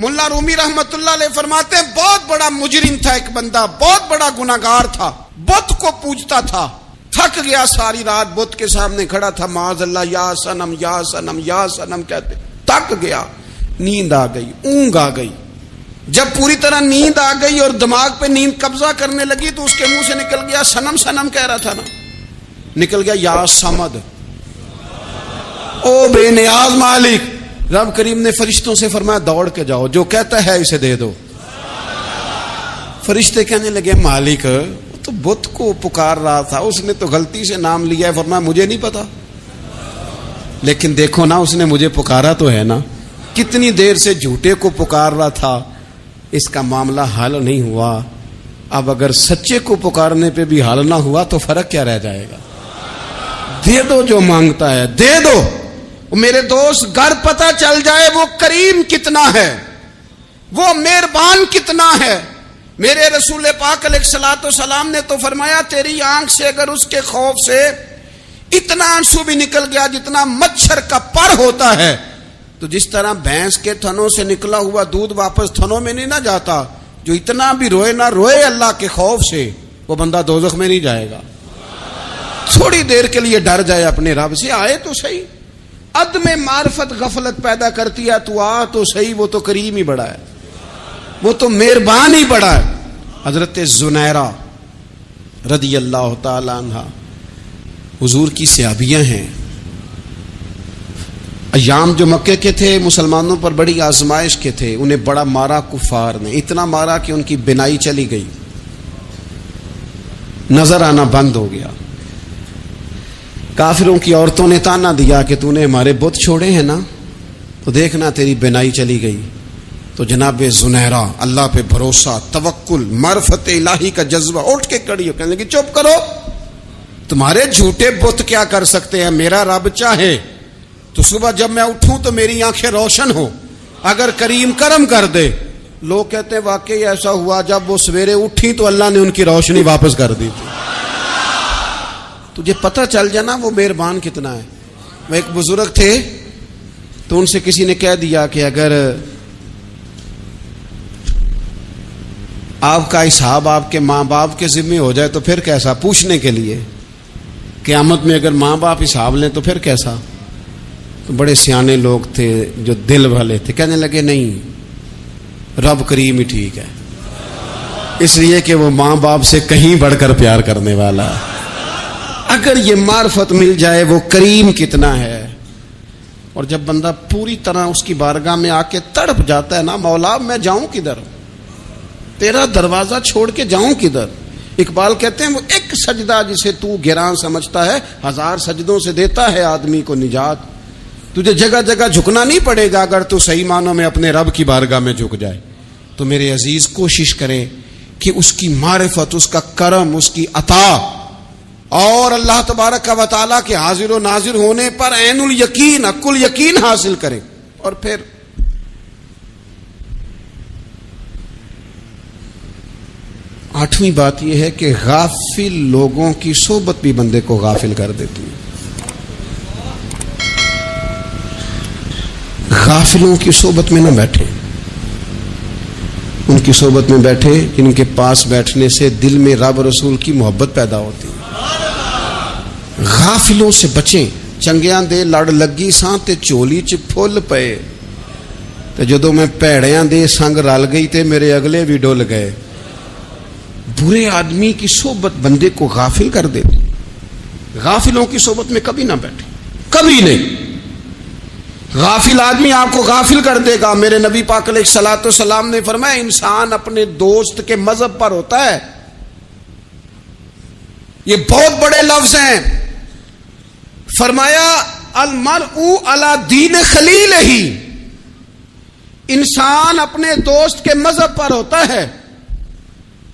ملا رومی رحمت اللہ علیہ فرماتے ہیں بہت بڑا مجرم تھا ایک بندہ، بہت بڑا گناہگار تھا، بت کو پوجتا تھا، تھک گیا ساری رات بت کے سامنے کھڑا تھا، معاذ اللہ یا صنم یا صنم یا صنم کہتے، تھک گیا، نیند آ گئی، اونگ آ گئی۔ جب پوری طرح نیند آ گئی اور دماغ پہ نیند قبضہ کرنے لگی تو اس کے منہ سے نکل گیا، صنم صنم کہہ رہا تھا نا، نکل گیا یا صمد، او بے نیاز مالک۔ رب کریم نے فرشتوں سے فرمایا دوڑ کے جاؤ، جو کہتا ہے اسے دے دو۔ فرشتے کہنے لگے مالک تو بت کو پکار رہا تھا، اس نے تو غلطی سے نام لیا ہے۔ فرمایا مجھے نہیں پتا، لیکن دیکھو نا اس نے مجھے پکارا تو ہے نا، کتنی دیر سے جھوٹے کو پکار رہا تھا، اس کا معاملہ حل نہیں ہوا، اب اگر سچے کو پکارنے پہ بھی حل نہ ہوا تو فرق کیا رہ جائے گا؟ دے دو جو مانگتا ہے، دے دو۔ میرے دوست گھر پتہ چل جائے وہ کریم کتنا ہے، وہ مہربان کتنا ہے۔ میرے رسول پاک علیہ الصلوۃ والسلام نے تو فرمایا تیری آنکھ سے اگر اس کے خوف سے اتنا آنسو بھی نکل گیا جتنا مچھر کا پر ہوتا ہے، تو جس طرح بھینس کے تھنوں سے نکلا ہوا دودھ واپس تھنوں میں نہیں نہ جاتا، جو اتنا بھی روئے نہ روئے اللہ کے خوف سے، وہ بندہ دوزخ میں نہیں جائے گا۔ تھوڑی دیر کے لیے ڈر جائے اپنے رب سے، آئے تو صحیح۔ عدم معرفت غفلت پیدا کرتی ہے، تو آ تو صحیح، وہ تو کریم ہی بڑا ہے، وہ تو مہربان ہی بڑا ہے۔ حضرت زنیرہ رضی اللہ تعالی عنہ حضور کی صحابیہ ہیں۔ ایام جو مکے کے تھے مسلمانوں پر بڑی آزمائش کے تھے، انہیں بڑا مارا کفار نے، اتنا مارا کہ ان کی بینائی چلی گئی، نظر آنا بند ہو گیا۔ کافروں کی عورتوں نے تانا دیا کہ تو نے ہمارے بت چھوڑے ہیں نا، تو دیکھنا تیری بینائی چلی گئی۔ تو جناب زنیرہ اللہ پہ بھروسہ، توکل، معرفت الہی کا جذبہ، اٹھ کے کھڑی ہو، کہنے لگی چپ کرو، تمہارے جھوٹے بت کیا کر سکتے ہیں، میرا رب چاہے تو صبح جب میں اٹھوں تو میری آنکھیں روشن ہو، اگر کریم کرم کر دے۔ لوگ کہتے ہیں واقعی ایسا ہوا، جب وہ سویرے اٹھی تو اللہ نے ان کی روشنی واپس کر دی تھی۔ تجھے پتہ چل جانا وہ مہربان کتنا ہے۔ وہ ایک بزرگ تھے تو ان سے کسی نے کہہ دیا کہ اگر آپ کا حساب آپ کے ماں باپ کے ذمہ ہو جائے تو پھر کیسا، پوچھنے کے لیے قیامت میں اگر ماں باپ حساب لیں تو پھر کیسا۔ تو بڑے سیانے لوگ تھے جو دل والے تھے، کہنے لگے نہیں، رب کریم ہی ٹھیک ہے، اس لیے کہ وہ ماں باپ سے کہیں بڑھ کر پیار کرنے والا ہے۔ اگر یہ معرفت مل جائے وہ کریم کتنا ہے۔ اور جب بندہ پوری طرح اس کی بارگاہ میں آ کے تڑپ جاتا ہے نا، مولا میں جاؤں کدھر، تیرا دروازہ چھوڑ کے جاؤں کدھر۔ اقبال کہتے ہیں وہ ایک سجدہ جسے تو گراں سمجھتا ہے، 1000 سجدوں سے دیتا ہے آدمی کو نجات۔ تجھے جگہ جگہ جھکنا نہیں پڑے گا اگر تو صحیح معنوں میں اپنے رب کی بارگاہ میں جھک جائے۔ تو میرے عزیز کوشش کریں کہ اس کی معرفت، اس کا کرم، اس کی عطا اور اللہ تبارک و تعالیٰ کے حاضر و ناظر ہونے پر عین الیقین، حق الیقین حاصل کریں۔ اور پھر آٹھویں بات یہ ہے کہ غافل لوگوں کی صحبت بھی بندے کو غافل کر دیتی ہے۔ غافلوں کی صحبت میں نہ بیٹھیں، ان کی صحبت میں بیٹھے جن کے پاس بیٹھنے سے دل میں رب رسول کی محبت پیدا ہوتی ہے۔ غافلوں سے بچیں۔ چنگیاں دے لڑ لگی ساں تے چولی چ پھل پئے، تے جدوں میں پیڑیاں دے سنگ رل گئی تے میرے اگلے بھی ڈول گئے۔ برے آدمی کی صحبت بندے کو غافل کر دیتی۔ غافلوں کی صحبت میں کبھی نہ بیٹھے، کبھی نہیں۔ غافل آدمی آپ کو غافل کر دے گا۔ میرے نبی پاک علیہ الصلوۃ والسلام نے فرمایا انسان اپنے دوست کے مذہب پر ہوتا ہے۔ یہ بہت بڑے لفظ ہیں۔ فرمایا المرء علی دین خلیلہ، انسان اپنے دوست کے مذہب پر ہوتا ہے۔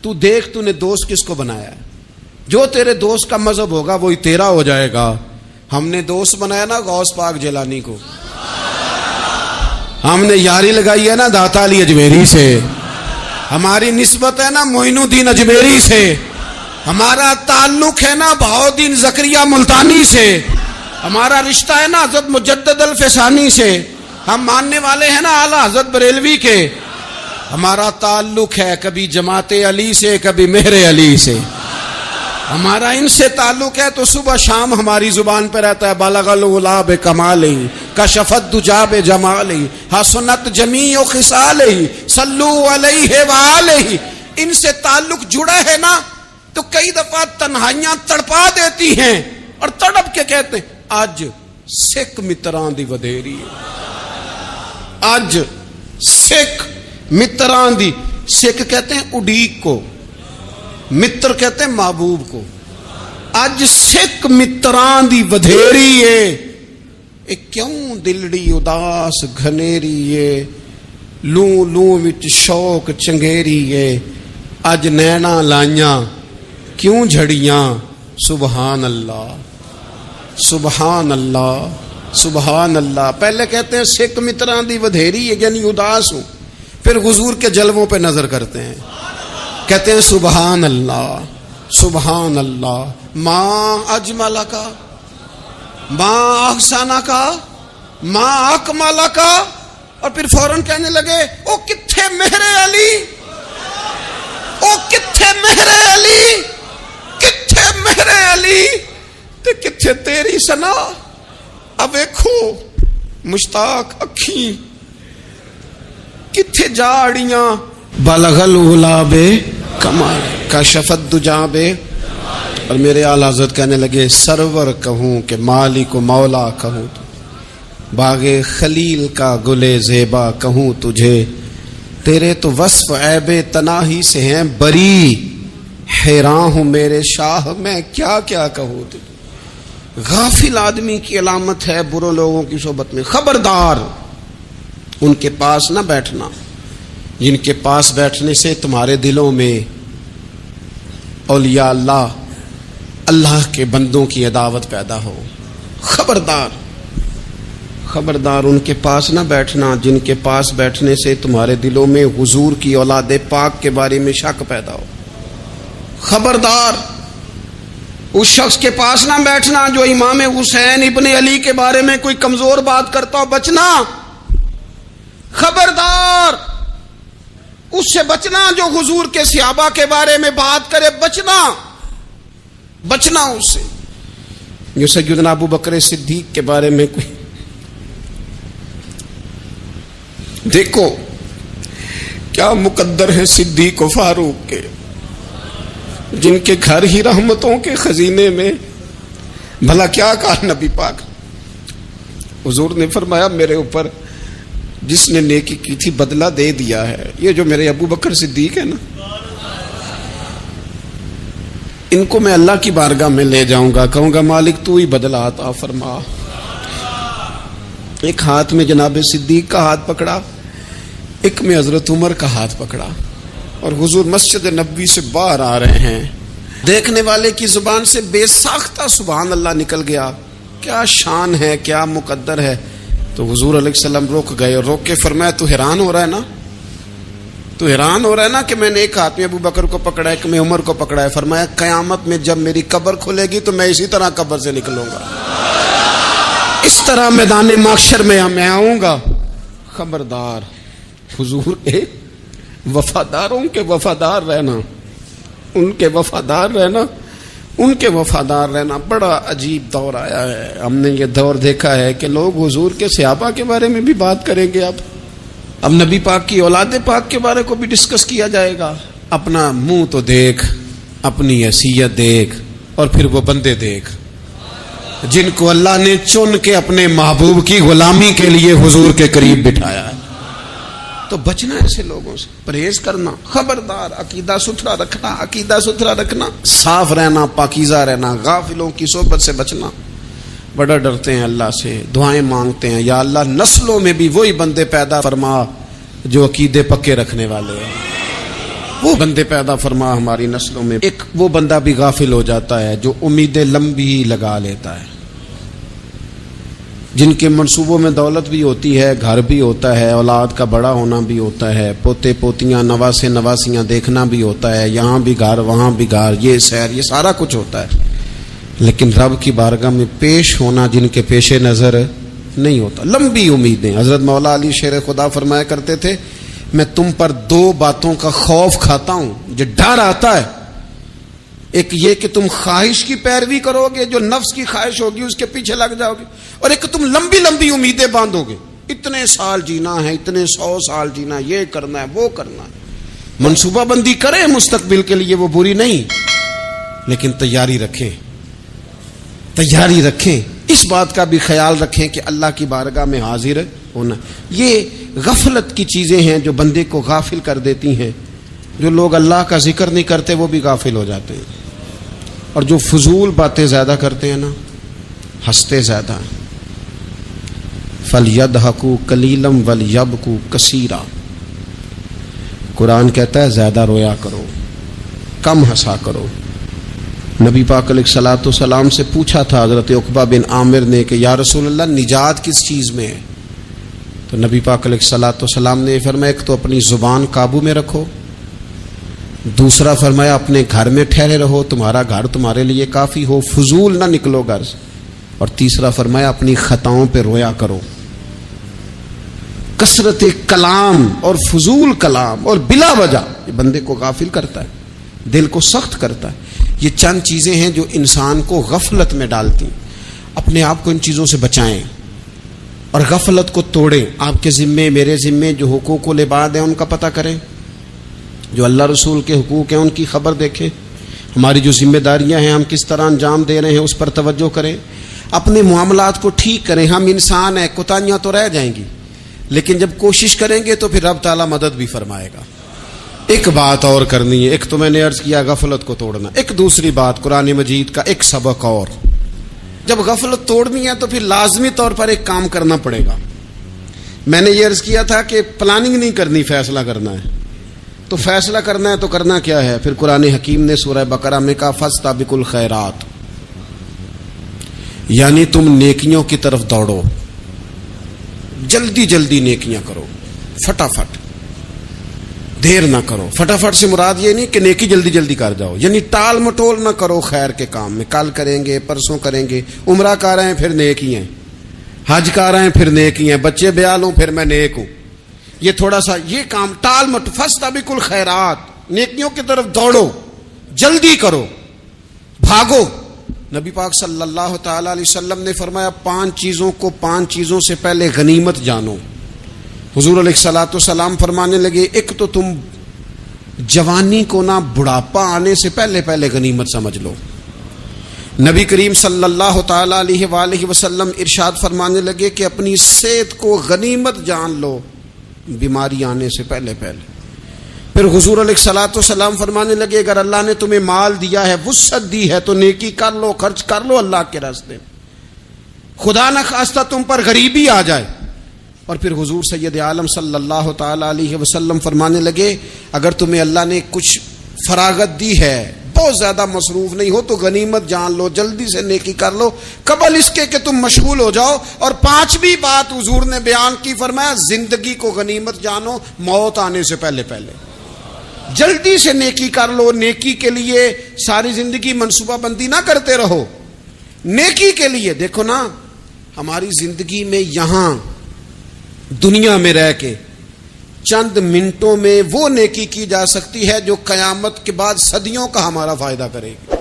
تو دیکھ تو نے دوست کس کو بنایا ہے، جو تیرے دوست کا مذہب ہوگا وہی تیرا ہو جائے گا۔ ہم نے دوست بنایا نا غوث پاک جیلانی کو، ہم نے یاری لگائی ہے نا داتا علی اجمیری سے، ہماری نسبت ہے نا معین الدین اجمیری سے، ہمارا تعلق ہے نا بہاؤالدین زکریا ملتانی سے، ہمارا رشتہ ہے نا حضرت مجدد الفسانی سے، ہم ماننے والے ہیں نا اعلیٰ حضرت بریلوی کے. ہمارا تعلق ہے کبھی جماعت علی سے کبھی مہر علی سے. ہمارا ان سے تعلق ہے تو صبح شام ہماری زبان پہ رہتا ہے بالغ العلا بکمالہ کشف الدجی بجمالہ حسنت جمیع خصالہ صلوا علیہ وآلہ. ان سے تعلق جڑا ہے نا تو کئی دفعہ تنہائیاں تڑپا دیتی ہیں اور تڑپ کے کہتے ہیں اج سکھ متراں دی ودھیری ہے. اج سکھ متراں دی. سکھ کہتے ہیں اڈیق کو, متر کہتے ہیں محبوب کو. اج سکھ متراں دی ودھیری ہے. اے کیوں دلڑی اداس گھنیری ہے, لوں لوں وچ شوق چنگیری ہے. اج نینا لائیاں کیوں جھڑیاں. سبحان اللہ سبحان اللہ سبحان اللہ. پہلے کہتے ہیں سکھ متراں دی ودھیری ہے یعنی اداس ہوں, پھر حضور کے جلووں پہ نظر کرتے ہیں, کہتے ہیں سبحان اللہ سبحان اللہ. ماں اجمل کا ماں احسانہ کا ماں اکمالہ کا, اور پھر فوراً کہنے لگے او کتھے مہر علی, او کتھے مہر علی, کتھے مہر علی تے کتھے تیری سنا. اب ویکھو مشتاق اکھیں کتھے جاڑیاں. بلغ العلا بے کمال کشف الدجی بے. اور میرے اعلی حضرت کہنے لگے سرور کہوں کہ مالک و مولا کہوں, باغ خلیل کا گلے زیبا کہوں تجھے. تیرے تو وصف عیب تناہی سے ہیں بری, حیران ہوں میرے شاہ میں کیا کیا کہوں تجھے. غافل آدمی کی علامت ہے برے لوگوں کی صحبت میں. خبردار ان کے پاس نہ بیٹھنا جن کے پاس بیٹھنے سے تمہارے دلوں میں اولیاء اللہ اللہ کے بندوں کی عداوت پیدا ہو. خبردار خبردار ان کے پاس نہ بیٹھنا جن کے پاس بیٹھنے سے تمہارے دلوں میں حضور کی اولاد پاک کے بارے میں شک پیدا ہو. خبردار اس شخص کے پاس نہ بیٹھنا جو امام حسین ابن علی کے بارے میں کوئی کمزور بات کرتا ہو, بچنا. خبردار اس سے بچنا جو حضور کے صحابہ کے بارے میں بات کرے, بچنا بچنا اس سے. جو سیدنا ابو بکر صدیق کے بارے میں کوئی دیکھو کیا مقدر ہے صدیق و فاروق کے, جن کے گھر ہی رحمتوں کے خزینے میں. بھلا کیا کہا نبی پاک, حضور نے فرمایا میرے اوپر جس نے نیکی کی تھی بدلہ دے دیا ہے. یہ جو میرے ابو بکر صدیق ہے نا, ان کو میں اللہ کی بارگاہ میں لے جاؤں گا, کہوں گا مالک تو ہی بدلہ عطا فرما. ایک ہاتھ میں جناب صدیق کا ہاتھ پکڑا, ایک میں حضرت عمر کا ہاتھ پکڑا, اور حضور مسجد نبوی سے باہر آ رہے ہیں. دیکھنے والے کی زبان سے بے ساختہ سبحان اللہ نکل گیا. کیا شان ہے, کیا مقدر ہے. تو حضور علیہ السلام رک گئے اور روک کے فرمایا تو حیران ہو رہا ہے نا, تو حیران ہو رہا ہے نا کہ میں نے ایک ہاتھ میں ابو بکر کو پکڑا ہے, ایک میں عمر کو پکڑا ہے. فرمایا قیامت میں جب میری قبر کھلے گی تو میں اسی طرح قبر سے نکلوں گا, اس طرح میدان محشر میں میں آؤں گا. خبردار حضور ایک وفاداروں کے وفادار رہنا, ان کے وفادار رہنا, ان کے وفادار رہنا. بڑا عجیب دور آیا ہے. ہم نے یہ دور دیکھا ہے کہ لوگ حضور کے صحابہ کے بارے میں بھی بات کریں گے. اب نبی پاک کی اولاد پاک کے بارے کو بھی ڈسکس کیا جائے گا. اپنا منہ تو دیکھ, اپنی حیثیت دیکھ, اور پھر وہ بندے دیکھ جن کو اللہ نے چن کے اپنے محبوب کی غلامی کے لیے حضور کے قریب بٹھایا ہے. تو بچنا ایسے لوگوں سے, پرہیز کرنا. خبردار عقیدہ ستھرا رکھنا, عقیدہ ستھرا رکھنا, صاف رہنا, پاکیزہ رہنا, غافلوں کی صحبت سے بچنا. بڑا ڈرتے ہیں اللہ سے, دعائیں مانگتے ہیں یا اللہ نسلوں میں بھی وہی بندے پیدا فرما جو عقیدے پکے رکھنے والے ہیں. وہ بندے پیدا فرما ہماری نسلوں میں. ایک وہ بندہ بھی غافل ہو جاتا ہے جو امیدیں لمبی لگا لیتا ہے, جن کے منصوبوں میں دولت بھی ہوتی ہے, گھر بھی ہوتا ہے, اولاد کا بڑا ہونا بھی ہوتا ہے, پوتے پوتیاں نواسے نواسیاں دیکھنا بھی ہوتا ہے, یہاں بھی گھر وہاں بھی گھر, یہ سیر, یہ سارا کچھ ہوتا ہے. لیکن رب کی بارگاہ میں پیش ہونا جن کے پیش نظر نہیں ہوتا. لمبی امیدیں. حضرت مولا علی شیر خدا فرمایا کرتے تھے میں تم پر دو باتوں کا خوف کھاتا ہوں, جو ڈر آتا ہے, ایک یہ کہ تم خواہش کی پیروی کرو گے, جو نفس کی خواہش ہوگی اس کے پیچھے لگ جاؤ گے, اور ایک تم لمبی لمبی امیدیں باندھو گے, اتنے سال جینا ہے, اتنے 100 سال جینا, یہ کرنا ہے, وہ کرنا ہے. منصوبہ بندی کریں مستقبل کے لیے, وہ بری نہیں, لیکن تیاری رکھیں, تیاری رکھیں. اس بات کا بھی خیال رکھیں کہ اللہ کی بارگاہ میں حاضر ہونا. یہ غفلت کی چیزیں ہیں جو بندے کو غافل کر دیتی ہیں. جو لوگ اللہ کا ذکر نہیں کرتے وہ بھی غافل ہو جاتے ہیں, اور جو فضول باتیں زیادہ کرتے ہیں نا, ہنستے زیادہ. فَلْيَضْحَكُوا قَلِيلًا وَلْيَبْكُوا كَثِيرًا. قرآن کہتا ہے زیادہ رویا کرو, کم ہنسا کرو. نبی پاک علیہ الصلوۃ والسلام سے پوچھا تھا حضرت عقبہ بن عامر نے کہ یا رسول اللہ نجات کس چیز میں ہے؟ تو نبی پاک علیہ الصلوۃ والسلام نے فرمایا ایک تو اپنی زبان قابو میں رکھو, دوسرا فرمایا اپنے گھر میں ٹھہرے رہو, تمہارا گھر تمہارے لیے کافی ہو, فضول نہ نکلو گھر سے, اور تیسرا فرمایا اپنی خطاؤں پہ رویا کرو. کثرت کلام اور فضول کلام اور بلا وجہ یہ بندے کو غافل کرتا ہے, دل کو سخت کرتا ہے. یہ چند چیزیں ہیں جو انسان کو غفلت میں ڈالتی. اپنے آپ کو ان چیزوں سے بچائیں اور غفلت کو توڑیں. آپ کے ذمے, میرے ذمے جو حقوق و العباد ہیں ان کا پتہ کریں, جو اللہ رسول کے حقوق ہیں ان کی خبر دیکھیں, ہماری جو ذمہ داریاں ہیں ہم کس طرح انجام دے رہے ہیں اس پر توجہ کریں. اپنے معاملات کو ٹھیک کریں. ہم انسان ہیں, کوتاہیاں تو رہ جائیں گی, لیکن جب کوشش کریں گے تو پھر رب تعالیٰ مدد بھی فرمائے گا. ایک بات اور کرنی ہے, ایک تو میں نے عرض کیا غفلت کو توڑنا, ایک دوسری بات قرآن مجید کا ایک سبق اور. جب غفلت توڑنی ہے تو پھر لازمی طور پر ایک کام کرنا پڑے گا. میں نے یہ عرض کیا تھا کہ پلاننگ نہیں کرنی, فیصلہ کرنا ہے. تو فیصلہ کرنا ہے تو کرنا کیا ہے؟ پھر قرآن حکیم نے سورہ بقرہ میں کہا فاستبقوا الخیرات, یعنی تم نیکیوں کی طرف دوڑو, جلدی جلدی نیکیاں کرو, فٹافٹ, دیر نہ کرو. فٹافٹ سے مراد یہ نہیں کہ نیکی جلدی جلدی کر جاؤ, یعنی ٹال مٹول نہ کرو خیر کے کام میں. کل کریں گے, پرسوں کریں گے, عمرہ کر رہے ہیں پھر نیکی ہیں, حج کر رہے ہیں پھر نیکی ہیں, بچے بیال ہوں پھر میں نیک ہوں. یہ تھوڑا سا یہ کام ٹال مٹ. فاستبقوا الخیرات, نیکیوں کی طرف دوڑو, جلدی کرو, بھاگو. نبی پاک صلی اللہ تعالی علیہ وسلم نے فرمایا 5 چیزوں سے پہلے غنیمت جانو. حضور علیہ الصلوۃ والسلام فرمانے لگے ایک تو تم جوانی کو نہ بڑھاپا آنے سے پہلے پہلے غنیمت سمجھ لو. نبی کریم صلی اللہ تعالی علیہ وآلہ وسلم ارشاد فرمانے لگے کہ اپنی صحت کو غنیمت جان لو, بیماری آنے سے پہلے پہلے. پھر حضور علیہ الصلوۃ والسلام فرمانے لگے اگر اللہ نے تمہیں مال دیا ہے, وسعت دی ہے, تو نیکی کر لو, خرچ کر لو اللہ کے راستے میں. خدا نہ خواستہ تم پر غریبی آ جائے. اور پھر حضور سید عالم صلی اللہ تعالی علیہ وسلم فرمانے لگے اگر تمہیں اللہ نے کچھ فراغت دی ہے, بہت زیادہ مصروف نہیں ہو, تو غنیمت جان لو, جلدی سے نیکی کر لو قبل اس کے کہ تم مشغول ہو جاؤ. اور 5ویں بات حضور نے بیان کی, فرمایا زندگی کو غنیمت جانو, موت آنے سے پہلے پہلے جلدی سے نیکی کر لو. نیکی کے لیے ساری زندگی منصوبہ بندی نہ کرتے رہو. نیکی کے لیے دیکھو نا, ہماری زندگی میں یہاں دنیا میں رہ کے چند منٹوں میں وہ نیکی کی جا سکتی ہے جو قیامت کے بعد صدیوں کا ہمارا فائدہ کرے گی,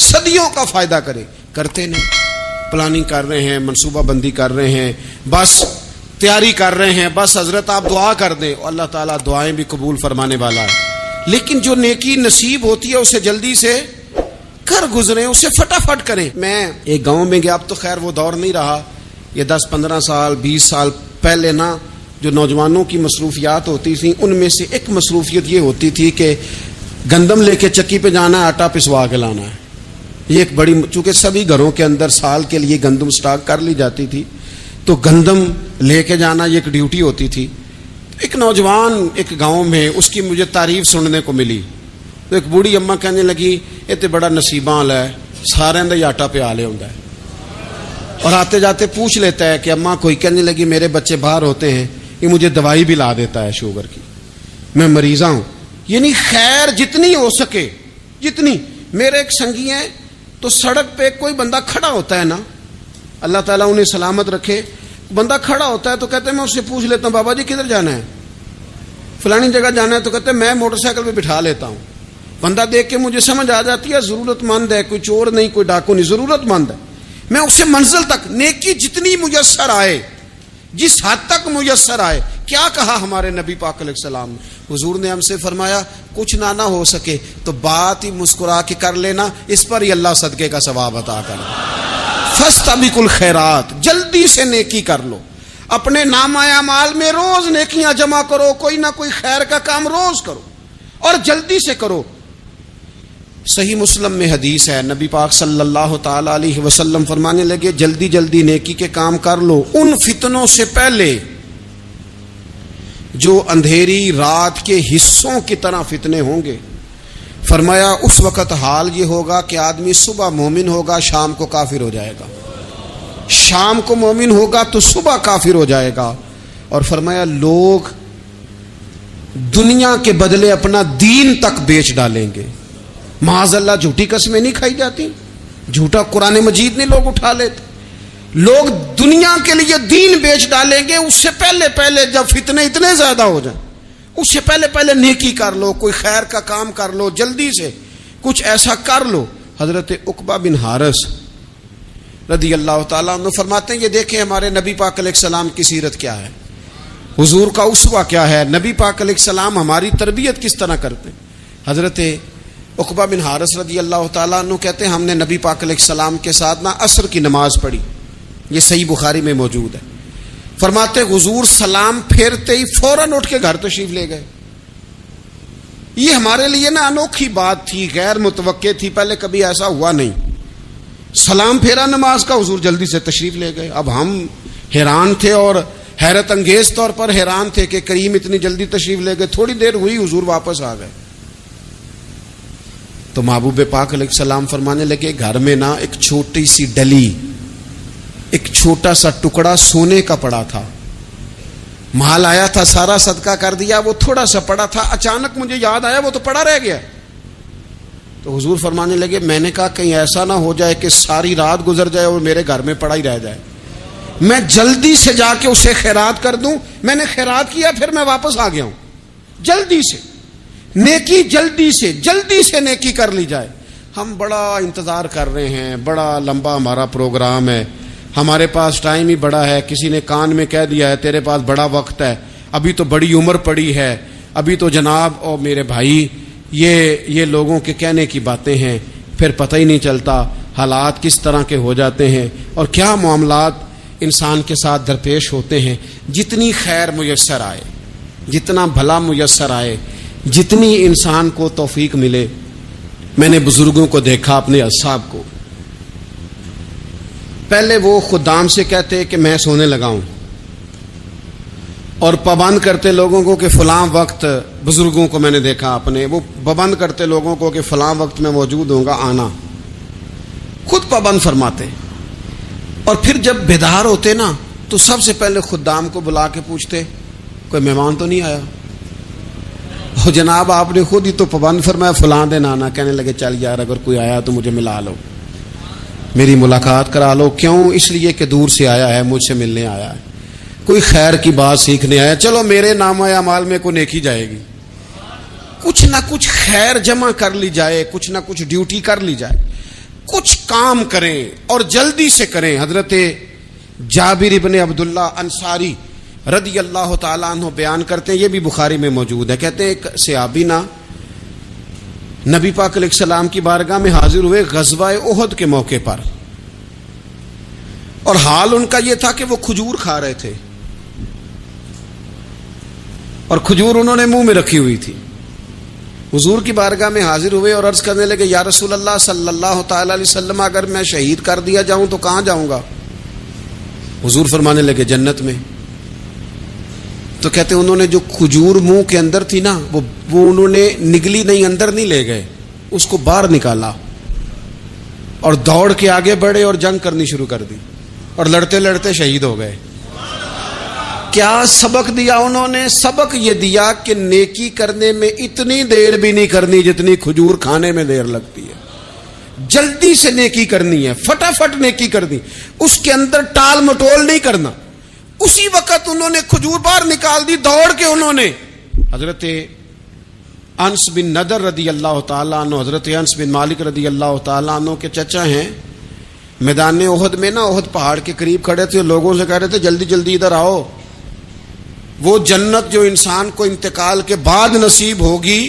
صدیوں کا فائدہ کرے. کرتے نہیں, پلاننگ کر رہے ہیں, منصوبہ بندی کر رہے ہیں, بس تیاری کر رہے ہیں, بس حضرت آپ دعا کر دیں, اللہ تعالیٰ دعائیں بھی قبول فرمانے والا ہے. لیکن جو نیکی نصیب ہوتی ہے اسے جلدی سے کر گزریں, اسے فٹافٹ کریں. میں ایک گاؤں میں گیا, اب تو خیر وہ دور نہیں رہا, یہ 10-15 سال 20 سال پہلے نا جو نوجوانوں کی مصروفیات ہوتی تھیں ان میں سے ایک مصروفیت یہ ہوتی تھی کہ گندم لے کے چکی پہ جانا ہے, آٹا پسوا کے لانا ہے. یہ ایک بڑی, چونکہ سبھی گھروں کے اندر سال کے لیے گندم سٹاک کر لی جاتی تھی, تو گندم لے کے جانا یہ ایک ڈیوٹی ہوتی تھی. ایک نوجوان ایک گاؤں میں, اس کی مجھے تعریف سننے کو ملی. تو ایک بوڑھی اماں کہنے لگی یہ تو بڑا نصیباں والا ہے, سارے اندر آٹا پہ آلے ہوتا ہے. اور آتے جاتے پوچھ لیتا ہے کہ اماں, کوئی کہنے لگی میرے بچے باہر ہوتے ہیں, یہ مجھے دوائی بھی لا دیتا ہے شوگر کی, میں مریضہ ہوں. یعنی خیر جتنی ہو سکے جتنی. میرے ایک سنگی ہیں, تو سڑک پہ کوئی بندہ کھڑا ہوتا ہے نا, اللہ تعالیٰ انہیں سلامت رکھے, بندہ کھڑا ہوتا ہے تو کہتے ہیں میں اس سے پوچھ لیتا ہوں بابا جی کدھر جانا ہے, فلانی جگہ جانا ہے, تو کہتے ہیں میں موٹر سائیکل پہ بٹھا لیتا ہوں. بندہ دیکھ کے مجھے سمجھ آ جاتی ہے ضرورت مند ہے, کوئی چور نہیں, کوئی ڈاکو نہیں, ضرورت مند ہے. میں اسے منزل تک نیکی جتنی میسر آئے, جس حد تک میسر آئے. کیا کہا ہمارے نبی پاک علیہ السلام نے؟ حضور نے ہم سے فرمایا کچھ نہ ہو سکے تو بات ہی مسکرا کے کر لینا, اس پر ہی اللہ صدقے کا ثواب عطا کرے. فاستبقوا الخیرات, جلدی سے نیکی کر لو. اپنے نامہ اعمال میں روز نیکیاں جمع کرو, کوئی نہ کوئی خیر کا کام روز کرو اور جلدی سے کرو. صحیح مسلم میں حدیث ہے, نبی پاک صلی اللہ تعالی علیہ وسلم فرمانے لگے جلدی جلدی نیکی کے کام کر لو ان فتنوں سے پہلے جو اندھیری رات کے حصوں کی طرح فتنے ہوں گے. فرمایا اس وقت حال یہ ہوگا کہ آدمی صبح مومن ہوگا, شام کو کافر ہو جائے گا, شام کو مومن ہوگا تو صبح کافر ہو جائے گا. اور فرمایا لوگ دنیا کے بدلے اپنا دین تک بیچ ڈالیں گے. معاذ اللہ جھوٹی قسمیں نہیں کھائی جاتی, جھوٹا قرآن مجید نہیں لوگ اٹھا لیتے. لوگ دنیا کے لیے دین بیچ ڈالیں گے. اس سے پہلے جب فتنے اتنے زیادہ ہو جائیں, اس سے پہلے نیکی کر لو, کوئی خیر کا کام کر لو, جلدی سے کچھ ایسا کر لو. حضرت عقبہ بن حارث رضی اللہ تعالیٰ عنہ فرماتے ہیں یہ دیکھیں ہمارے نبی پاک علیہ السلام کی سیرت کیا ہے, حضور کا اسوہ کیا ہے, نبی پاک علیہ السلام ہماری تربیت کس طرح کرتے. حضرت عقبہ بن حارث رضی اللہ تعالیٰ عنہ کہتے ہیں ہم نے نبی پاک علیہ السلام کے ساتھ عصر کی نماز پڑھی, یہ صحیح بخاری میں موجود ہے. فرماتے حضور سلام پھیرتے ہی فوراً اٹھ کے گھر تشریف لے گئے. یہ ہمارے لیے انوکھی بات تھی, غیر متوقع تھی, پہلے کبھی ایسا ہوا نہیں. سلام پھیرا نماز کا, حضور جلدی سے تشریف لے گئے. اب ہم حیران تھے اور حیرت انگیز طور پر حیران تھے کہ کریم اتنی جلدی تشریف لے گئے. تھوڑی دیر ہوئی حضور واپس آ گئے تو محبوب پاک علیہ السلام فرمانے لگے گھر میں ایک چھوٹی سی ڈلی, ایک چھوٹا سا ٹکڑا سونے کا پڑا تھا, مال آیا تھا سارا صدقہ کر دیا, وہ تھوڑا سا پڑا تھا, اچانک مجھے یاد آیا وہ تو پڑا رہ گیا. تو حضور فرمانے لگے میں نے کہا کہیں ایسا نہ ہو جائے کہ ساری رات گزر جائے اور میرے گھر میں پڑا ہی رہ جائے, میں جلدی سے جا کے اسے خیرات کر دوں. میں نے خیرات کیا, پھر میں واپس آ گیا ہوں. جلدی سے نیکی, جلدی سے نیکی کر لی جائے. ہم بڑا انتظار کر رہے ہیں, بڑا لمبا ہمارا پروگرام ہے, ہمارے پاس ٹائم ہی بڑا ہے. کسی نے کان میں کہہ دیا ہے تیرے پاس بڑا وقت ہے, ابھی تو بڑی عمر پڑی ہے, ابھی تو جناب او میرے بھائی یہ لوگوں کے کہنے کی باتیں ہیں, پھر پتہ ہی نہیں چلتا حالات کس طرح کے ہو جاتے ہیں اور کیا معاملات انسان کے ساتھ درپیش ہوتے ہیں. جتنی خیر میسر آئے, جتنا بھلا میسر آئے, جتنی انسان کو توفیق ملے. میں نے بزرگوں کو دیکھا, اپنے اصحاب کو, پہلے وہ خدام سے کہتے کہ میں سونے لگا ہوں اور پابند کرتے لوگوں کو کہ فلاں وقت, بزرگوں کو میں نے دیکھا اپنے, وہ پابند کرتے لوگوں کو کہ فلاں وقت میں موجود ہوں گا, آنا, خود پابند فرماتے. اور پھر جب بیدار ہوتے تو سب سے پہلے خدام کو بلا کے پوچھتے کوئی مہمان تو نہیں آیا. اور جناب آپ نے خود ہی تو پابند فرمایا فلاں دن آنا. کہنے لگے چل یار اگر کوئی آیا تو مجھے ملا لو, میری ملاقات کرا لو. کیوں؟ اس لیے کہ دور سے آیا ہے, مجھ سے ملنے آیا ہے, کوئی خیر کی بات سیکھنے آیا. چلو میرے نامہ اعمال میں کوئی نیکی جائے گی, کچھ نہ کچھ خیر جمع کر لی جائے, کچھ نہ کچھ ڈیوٹی کر لی جائے, کچھ کام کریں اور جلدی سے کریں. حضرت جابر ابن عبداللہ انصاری رضی اللہ تعالیٰ عنہ بیان کرتے ہیں, یہ بھی بخاری میں موجود ہے. کہتے ہیں ایک صحابی نبی پاک علیہ السلام کی بارگاہ میں حاضر ہوئے غزوہ احد کے موقع پر, اور حال ان کا یہ تھا کہ وہ کھجور کھا رہے تھے اور کھجور انہوں نے منہ میں رکھی ہوئی تھی. حضور کی بارگاہ میں حاضر ہوئے اور عرض کرنے لگے یا رسول اللہ صلی اللہ تعالی علیہ وسلم اگر میں شہید کر دیا جاؤں تو کہاں جاؤں گا؟ حضور فرمانے لگے جنت میں. تو کہتے ہیں انہوں نے جو کھجور منہ کے اندر تھی وہ انہوں نے نگلی نہیں, اندر نہیں لے گئے, اس کو باہر نکالا اور دوڑ کے آگے بڑھے اور جنگ کرنی شروع کر دی اور لڑتے لڑتے شہید ہو گئے. کیا سبق دیا انہوں نے؟ سبق یہ دیا کہ نیکی کرنے میں اتنی دیر بھی نہیں کرنی جتنی کھجور کھانے میں دیر لگتی ہے. جلدی سے نیکی کرنی ہے, فٹافٹ نیکی کرنی, اس کے اندر ٹال مٹول نہیں کرنا. اسی وقت انہوں نے کھجور باہر نکال دی دوڑ کے. انہوں نے حضرت انس بن نضر رضی اللہ تعالیٰ عنہ، حضرت انس بن مالک رضی اللہ تعالیٰ عنہ کے چچا ہیں، میدان احد میں نا، احد پہاڑ کے قریب کھڑے تھے، لوگوں سے کہہ رہے تھے جلدی جلدی ادھر آؤ، وہ جنت جو انسان کو انتقال کے بعد نصیب ہوگی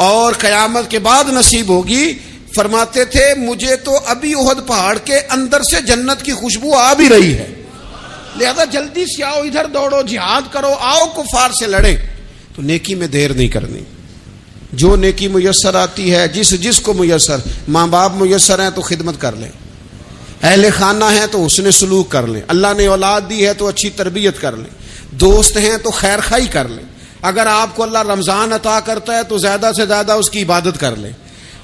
اور قیامت کے بعد نصیب ہوگی. فرماتے تھے مجھے تو ابھی احد پہاڑ کے اندر سے جنت کی خوشبو آ بھی رہی ہے، لہذا جلدی سے آؤ، ادھر دوڑو، جہاد کرو، آؤ کفار سے لڑیں. تو نیکی میں دیر نہیں کرنی، جو نیکی میسر آتی ہے، جس کو میسر، ماں باپ میسر ہیں تو خدمت کر لیں، اہل خانہ ہیں تو حسن سلوک کر لیں، اللہ نے اولاد دی ہے تو اچھی تربیت کر لیں، دوست ہیں تو خیر خائی کر لیں، اگر آپ کو اللہ رمضان عطا کرتا ہے تو زیادہ سے زیادہ اس کی عبادت کر لیں،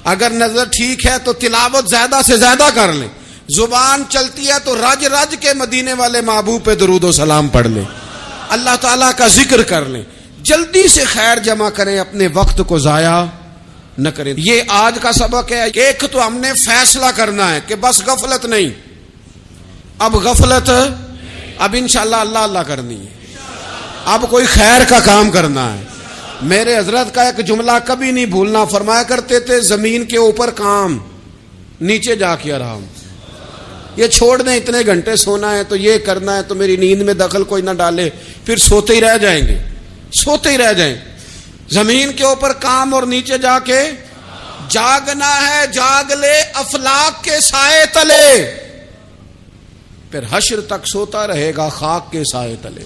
اگر نظر ٹھیک ہے تو تلاوت زیادہ سے زیادہ کر لیں، زبان چلتی ہے تو رج رج کے مدینے والے محبوب پہ درود و سلام پڑھ لیں، اللہ تعالیٰ کا ذکر کر لیں، جلدی سے خیر جمع کریں، اپنے وقت کو ضائع نہ کریں. یہ آج کا سبق ہے. ایک تو ہم نے فیصلہ کرنا ہے کہ بس غفلت نہیں، اب غفلت، اب انشاءاللہ اللہ اللہ کرنی ہے، اب کوئی خیر کا کام کرنا ہے. میرے حضرت کا ایک جملہ کبھی نہیں بھولنا، فرمایا کرتے تھے زمین کے اوپر کام، نیچے جا کے آرام. یہ چھوڑ دیں اتنے گھنٹے سونا ہے تو یہ کرنا ہے تو میری نیند میں دخل کوئی نہ ڈالے، پھر سوتے ہی رہ جائیں گے، سوتے ہی رہ جائیں. زمین کے اوپر کام اور نیچے جا کے جاگنا ہے، جاگ لے افلاک کے سائے تلے، پھر حشر تک سوتا رہے گا خاک کے سائے تلے.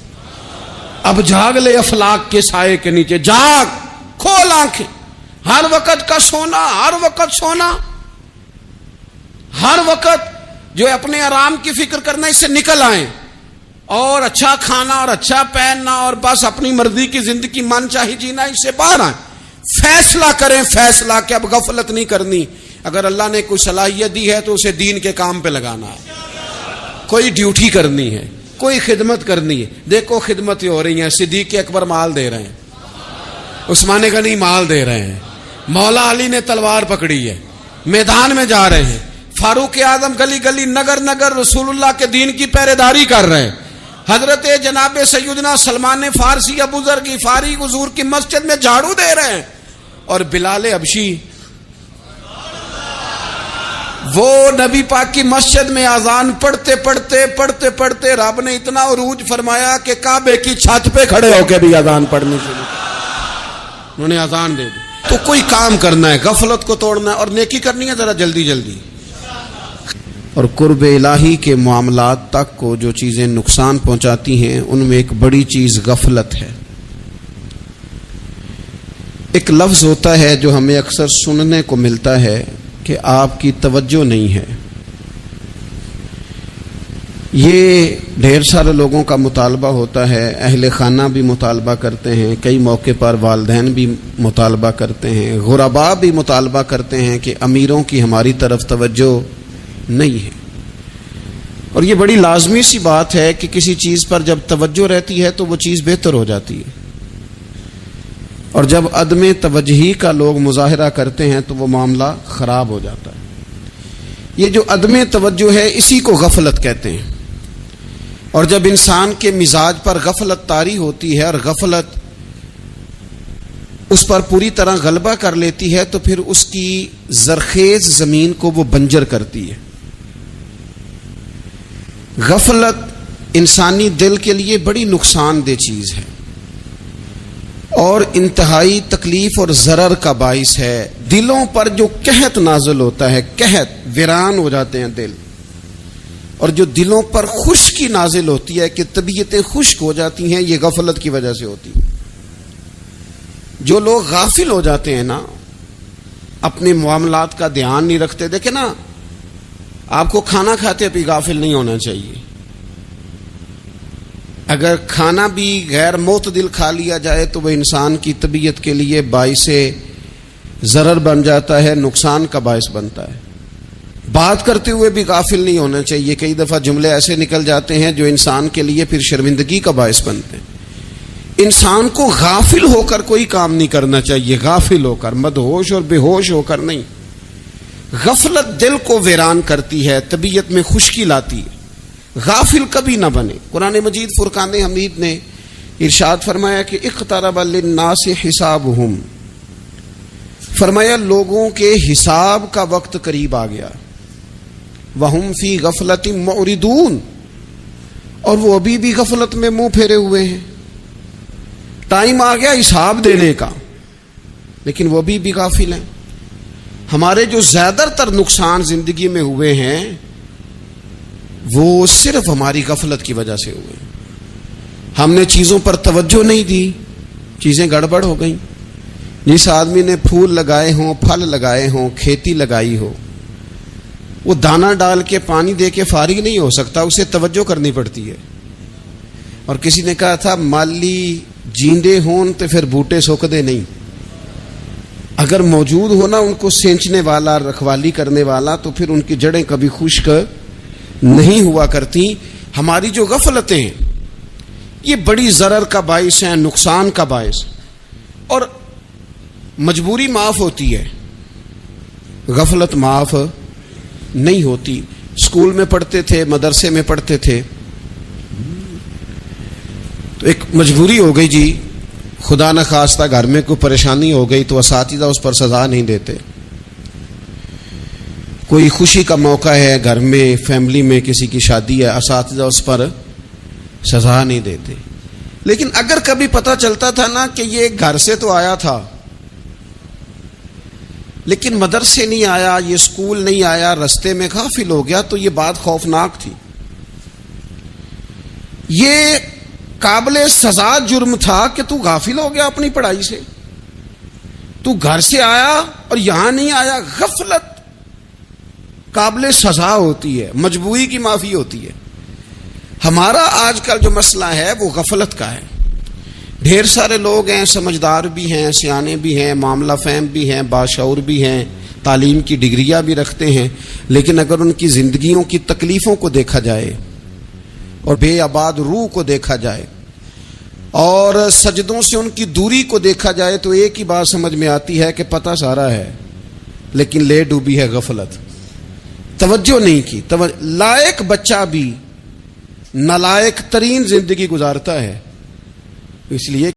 اب جاگ لے افلاک کے سائے کے نیچے، جاگ، کھول آنکھیں. ہر وقت کا سونا، ہر وقت سونا، ہر وقت جو اپنے آرام کی فکر کرنا، اس سے نکل آئیں اور اچھا کھانا اور اچھا پہننا اور بس اپنی مرضی کی زندگی من چاہی جینا، اس سے باہر آئیں. فیصلہ کریں، فیصلہ کہ اب غفلت نہیں کرنی. اگر اللہ نے کوئی صلاحیت دی ہے تو اسے دین کے کام پہ لگانا ہے، کوئی ڈیوٹی کرنی ہے، کوئی خدمت کرنی ہے. دیکھو خدمتیں ہو رہی ہیں، صدیق اکبر مال دے رہے ہیں، عثمان غنی مال دے رہے ہیں، مولا علی نے تلوار پکڑی ہے، میدان میں جا رہے ہیں، فاروق اعظم گلی گلی نگر نگر رسول اللہ کے دین کی پہرے داری کر رہے ہیں، حضرت جناب سیدنا سلمان فارسی ابو ذر غفاری حضور کی مسجد میں جھاڑو دے رہے ہیں، اور بلال حبشی وہ نبی پاک کی مسجد میں اذان پڑھتے پڑھتے رب نے اتنا عروج فرمایا کہ کعبے کی چھت پہ کھڑے ہو کے بھی اذان پڑھنے شروع، انہوں نے اذان دے دی. تو کوئی کام کرنا ہے، غفلت کو توڑنا ہے اور نیکی کرنی ہے ذرا جلدی جلدی. اور قرب الہی کے معاملات تک کو جو چیزیں نقصان پہنچاتی ہیں ان میں ایک بڑی چیز غفلت ہے. ایک لفظ ہوتا ہے جو ہمیں اکثر سننے کو ملتا ہے کہ آپ کی توجہ نہیں ہے. یہ ڈھیر سارے لوگوں کا مطالبہ ہوتا ہے، اہل خانہ بھی مطالبہ کرتے ہیں، کئی موقع پر والدین بھی مطالبہ کرتے ہیں، غرباء بھی مطالبہ کرتے ہیں کہ امیروں کی ہماری طرف توجہ نہیں ہے. اور یہ بڑی لازمی سی بات ہے کہ کسی چیز پر جب توجہ رہتی ہے تو وہ چیز بہتر ہو جاتی ہے، اور جب عدم توجہی کا لوگ مظاہرہ کرتے ہیں تو وہ معاملہ خراب ہو جاتا ہے. یہ جو عدم توجہ ہے اسی کو غفلت کہتے ہیں. اور جب انسان کے مزاج پر غفلت طاری ہوتی ہے اور غفلت اس پر پوری طرح غلبہ کر لیتی ہے تو پھر اس کی زرخیز زمین کو وہ بنجر کرتی ہے. غفلت انسانی دل کے لیے بڑی نقصان دہ چیز ہے اور انتہائی تکلیف اور ضرر کا باعث ہے. دلوں پر جو قحط نازل ہوتا ہے، قحط، ویران ہو جاتے ہیں دل، اور جو دلوں پر خشکی نازل ہوتی ہے کہ طبیعتیں خشک ہو جاتی ہیں، یہ غفلت کی وجہ سے ہوتی ہے. جو لوگ غافل ہو جاتے ہیں نا، اپنے معاملات کا دھیان نہیں رکھتے، دیکھیں نا، آپ کو کھانا کھاتے بھی غافل نہیں ہونا چاہیے. اگر کھانا بھی غیر معتدل کھا لیا جائے تو وہ انسان کی طبیعت کے لیے باعث ضرر بن جاتا ہے، نقصان کا باعث بنتا ہے. بات کرتے ہوئے بھی غافل نہیں ہونا چاہیے. کئی دفعہ جملے ایسے نکل جاتے ہیں جو انسان کے لیے پھر شرمندگی کا باعث بنتے ہیں. انسان کو غافل ہو کر کوئی کام نہیں کرنا چاہیے، غافل ہو کر، مدہوش اور بے ہوش ہو کر نہیں. غفلت دل کو ویران کرتی ہے، طبیعت میں خشکی لاتی ہے. غافل کبھی نہ بنے. قرآن مجید فرقان حمید نے ارشاد فرمایا کہ اقترب للناس حسابہم، فرمایا لوگوں کے حساب کا وقت قریب آ گیا. وہم فی غفلۃ معرضون، اور وہ ابھی بھی غفلت میں منہ پھیرے ہوئے ہیں. ٹائم آ گیا حساب دینے کا، لیکن وہ ابھی بھی غافل ہیں. ہمارے جو زیادہ تر نقصان زندگی میں ہوئے ہیں وہ صرف ہماری غفلت کی وجہ سے ہوئے. ہم نے چیزوں پر توجہ نہیں دی، چیزیں گڑبڑ ہو گئیں. جس آدمی نے پھول لگائے ہوں، پھل لگائے ہوں، کھیتی لگائی ہو، وہ دانہ ڈال کے پانی دے کے فارغ نہیں ہو سکتا، اسے توجہ کرنی پڑتی ہے. اور کسی نے کہا تھا مالی جیندے ہون تو پھر بوٹے سوکھدے نہیں. اگر موجود ہونا ان کو سینچنے والا، رکھوالی کرنے والا، تو پھر ان کی جڑیں کبھی خشک نہیں ہوا کرتی. ہماری جو غفلتیں ہیں یہ بڑی ضرر کا باعث ہیں، نقصان کا باعث. اور مجبوری معاف ہوتی ہے، غفلت معاف نہیں ہوتی. اسکول میں پڑھتے تھے، مدرسے میں پڑھتے تھے، تو ایک مجبوری ہو گئی جی، خدا نہ خواستہ گھر میں کوئی پریشانی ہو گئی تو اساتذہ اس پر سزا نہیں دیتے. کوئی خوشی کا موقع ہے گھر میں، فیملی میں کسی کی شادی ہے، اساتذہ اس پر سزا نہیں دیتے. لیکن اگر کبھی پتہ چلتا تھا نا کہ یہ گھر سے تو آیا تھا لیکن مدرسے نہیں آیا، یہ اسکول نہیں آیا، رستے میں غافل ہو گیا، تو یہ بات خوفناک تھی. یہ قابل سزا جرم تھا کہ تو غافل ہو گیا اپنی پڑھائی سے. تو گھر سے آیا اور یہاں نہیں آیا. غفلت قابل سزا ہوتی ہے، مجبوری کی معافی ہوتی ہے. ہمارا آج کل جو مسئلہ ہے وہ غفلت کا ہے. ڈھیر سارے لوگ ہیں، سمجھدار بھی ہیں، سیانے بھی ہیں، معاملہ فہم بھی ہیں، باشعور بھی ہیں، تعلیم کی ڈگریاں بھی رکھتے ہیں، لیکن اگر ان کی زندگیوں کی تکلیفوں کو دیکھا جائے اور بے آباد روح کو دیکھا جائے اور سجدوں سے ان کی دوری کو دیکھا جائے تو ایک ہی بات سمجھ میں آتی ہے کہ پتہ سارا ہے لیکن لے ڈوبی ہے غفلت. توجہ نہیں کی. لائق بچہ بھی نالائق ترین زندگی گزارتا ہے، اس لیے